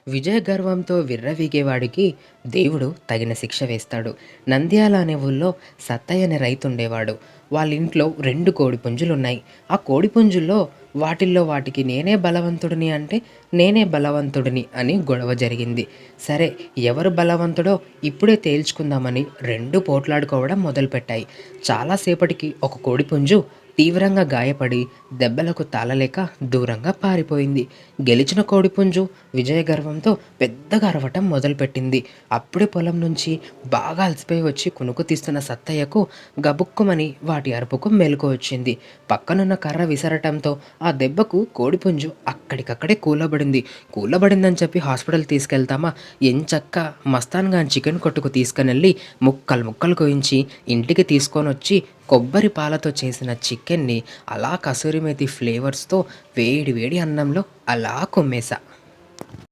విజయ గర్వంతో విర్రవీగేవాడికి దేవుడు తగిన శిక్ష వేస్తాడు. నంద్యాల అనే ఊళ్ళో సత్తయ్య అనే రైతుండేవాడు. వాళ్ళింట్లో 2 కోడిపుంజులున్నాయి. ఆ కోడిపుంజుల్లో వాటిల్లో వాటికి నేనే బలవంతుడిని అంటే, నేనే బలవంతుడిని అని గొడవ జరిగింది. సరే, ఎవరు బలవంతుడో ఇప్పుడే తేల్చుకుందామని 2 పోట్లాడుకోవడం మొదలుపెట్టాయి. చాలా సేపటికి ఒక కోడిపుంజు తీవ్రంగా గాయపడి దెబ్బలకు తాళలేక దూరంగా పారిపోయింది. గెలిచిన కోడిపుంజు విజయగర్వంతో పెద్దగా అరవటం మొదలుపెట్టింది. అప్పుడే పొలం నుంచి బాగా అలసిపోయి వచ్చి కునుకు తీస్తున్న సత్తయ్యకు గబుక్కుమని వాటి అరుపుకు మెలకువ వచ్చింది. పక్కనున్న కర్ర విసరటంతో ఆ దెబ్బకు కోడిపుంజు అక్కడికక్కడే కూలబడింది. కూలబడిందని చెప్పి హాస్పిటల్ తీసుకెళ్తామా? ఎంచక్కా మస్తాన్ గాని చికెన్ కొట్టుకు తీసుకునెళ్ళి ముక్కలు ముక్కలు కోయించి ఇంటికి తీసుకొనొచ్చి కొబ్బరి పాలతో చేసిన చికెన్ని అలా కసూరి మేతి ఫ్లేవర్స్‌తో వేడి వేడి అన్నంలో అలా కుమ్మేశా.